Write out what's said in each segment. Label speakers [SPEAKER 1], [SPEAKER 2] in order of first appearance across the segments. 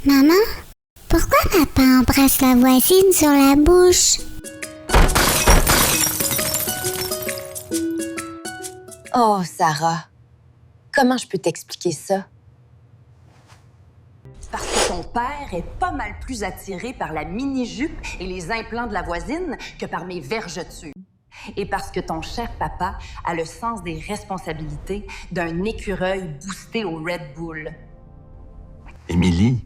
[SPEAKER 1] Maman, pourquoi papa embrasse la voisine sur la bouche?
[SPEAKER 2] Oh, Sarah, comment je peux t'expliquer ça?
[SPEAKER 3] Parce que ton père est pas mal plus attiré par la mini-jupe et les implants de la voisine que par mes vergetures. Et parce que ton cher papa a le sens des responsabilités d'un écureuil boosté au Red Bull.
[SPEAKER 4] Émilie,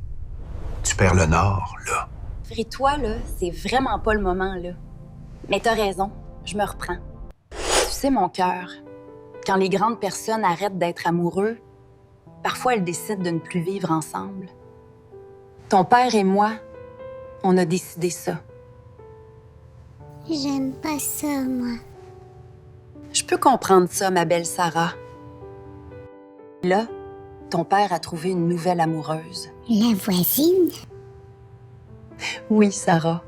[SPEAKER 4] tu perds le nord, là.
[SPEAKER 2] Fris-toi, là, c'est vraiment pas le moment, là. Mais t'as raison, je me reprends. Tu sais, mon cœur, quand les grandes personnes arrêtent d'être amoureux, parfois elles décident de ne plus vivre ensemble. Ton père et moi, on a décidé ça.
[SPEAKER 1] J'aime pas ça, moi.
[SPEAKER 2] Je peux comprendre ça, ma belle Sarah. Là, ton père a trouvé une nouvelle amoureuse.
[SPEAKER 1] La voisine?
[SPEAKER 2] Oui, Sarah.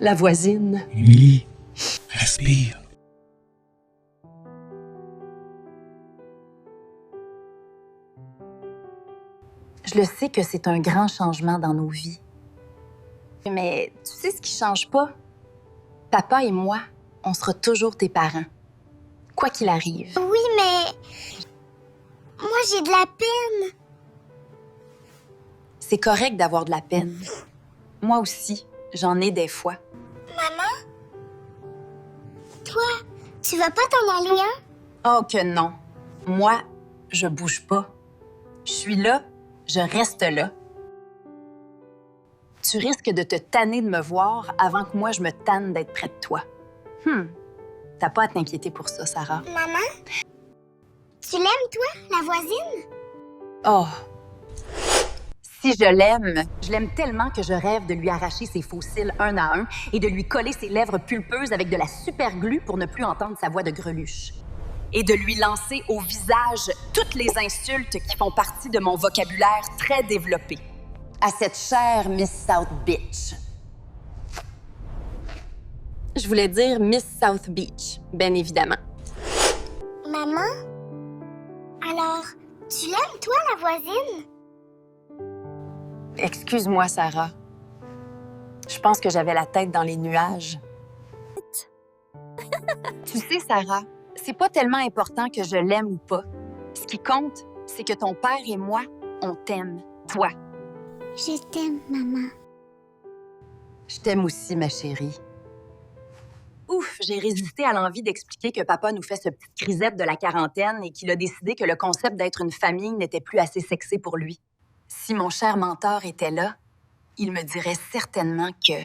[SPEAKER 2] La voisine.
[SPEAKER 5] Émilie, respire.
[SPEAKER 2] Je le sais que c'est un grand changement dans nos vies. Mais tu sais ce qui change pas? Papa et moi, on sera toujours tes parents. Quoi qu'il arrive.
[SPEAKER 1] Oui, mais... moi, j'ai de la peine.
[SPEAKER 2] C'est correct d'avoir de la peine. Moi aussi, j'en ai des fois.
[SPEAKER 1] Maman? Toi, tu vas pas t'en aller, hein?
[SPEAKER 2] Oh que non. Moi, je bouge pas. Je suis là, je reste là. Tu risques de te tanner de me voir avant que moi je me tanne d'être près de toi. T'as pas à t'inquiéter pour ça, Sarah.
[SPEAKER 1] Maman? Tu l'aimes, toi, la voisine?
[SPEAKER 2] Oh! Si je l'aime tellement que je rêve de lui arracher ses fossiles un à un et de lui coller ses lèvres pulpeuses avec de la super glue pour ne plus entendre sa voix de greluche. Et de lui lancer au visage toutes les insultes qui font partie de mon vocabulaire très développé. À cette chère Miss South Beach. Je voulais dire Miss South Beach, bien évidemment.
[SPEAKER 1] Maman? Alors, tu l'aimes, toi, la voisine?
[SPEAKER 2] Excuse-moi, Sarah. Je pense que j'avais la tête dans les nuages. Tu sais, Sarah, c'est pas tellement important que je l'aime ou pas. Ce qui compte, c'est que ton père et moi, on t'aime, toi.
[SPEAKER 1] Je t'aime, maman.
[SPEAKER 2] Je t'aime aussi, ma chérie. Ouf, j'ai résisté à l'envie d'expliquer que papa nous fait ce petit crisette de la quarantaine et qu'il a décidé que le concept d'être une famille n'était plus assez sexy pour lui. Si mon cher mentor était là, il me dirait certainement que...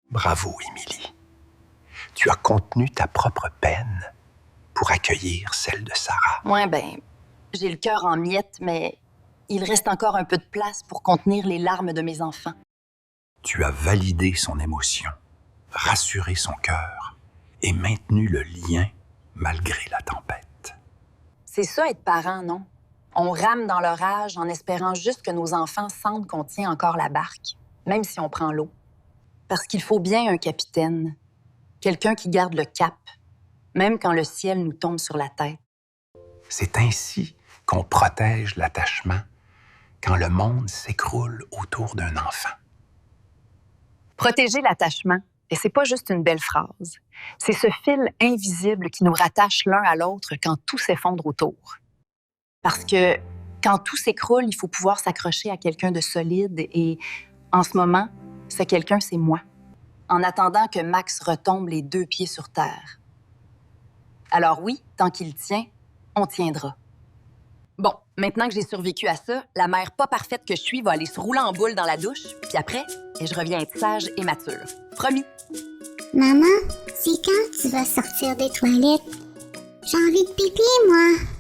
[SPEAKER 4] Bravo, Émilie. Tu as contenu ta propre peine pour accueillir celle de Sarah.
[SPEAKER 2] Ouais, ben, j'ai le cœur en miettes, mais il reste encore un peu de place pour contenir les larmes de mes enfants.
[SPEAKER 4] Tu as validé son émotion, rassuré son cœur et maintenu le lien malgré la tempête.
[SPEAKER 2] C'est ça être parent, non? On rame dans l'orage en espérant juste que nos enfants sentent qu'on tient encore la barque, même si on prend l'eau. Parce qu'il faut bien un capitaine, quelqu'un qui garde le cap, même quand le ciel nous tombe sur la tête.
[SPEAKER 4] C'est ainsi qu'on protège l'attachement quand le monde s'écroule autour d'un enfant.
[SPEAKER 2] Protéger l'attachement, et c'est pas juste une belle phrase, c'est ce fil invisible qui nous rattache l'un à l'autre quand tout s'effondre autour. Parce que quand tout s'écroule, il faut pouvoir s'accrocher à quelqu'un de solide et en ce moment, ce quelqu'un, c'est moi. En attendant que Max retombe les 2 pieds sur terre. Alors oui, tant qu'il tient, on tiendra. Bon, maintenant que j'ai survécu à ça, la mère pas parfaite que je suis va aller se rouler en boule dans la douche, puis après, je reviens être sage et mature. Promis.
[SPEAKER 1] Maman, c'est quand tu vas sortir des toilettes? J'ai envie de pipi, moi.